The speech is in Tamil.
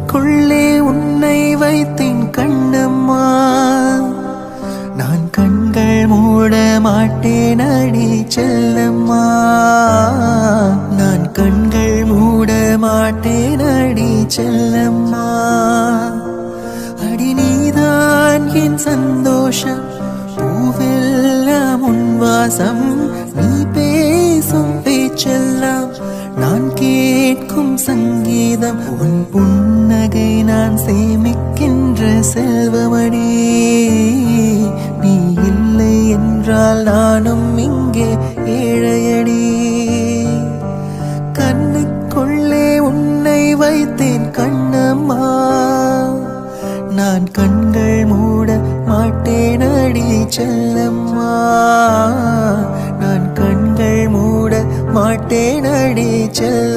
கண்ணுக்குள்ளே உன்னை வைத்தேன் கண்ணம்மா. நான் கண்கள் மூட மாட்டேன் அடி செல்லம்மா. நான் கண்கள் மூட மாட்டேன் அடி செல்லம்மா. அடி நீதான் என் சந்தோஷம், பூவெல்லாம் உன் வாசம். நீ பேசும் பேச்செல்லாம் நான் கேட்கும் சங்கீதம். உன் புன்னகை நான் சேமிக்கின்ற செல்வமடி. நீ இல்லை என்றால் நானும் இங்கே ஏழையடி. கண்ணுக்குள்ளே உன்னை வைத்தேன் கண்ணம்மா. நான் கண்கள் மூட மாட்டேன் அடி செல்லம்மா. நான் கண்கள் மூட மாட்டேன் அடி செல்ல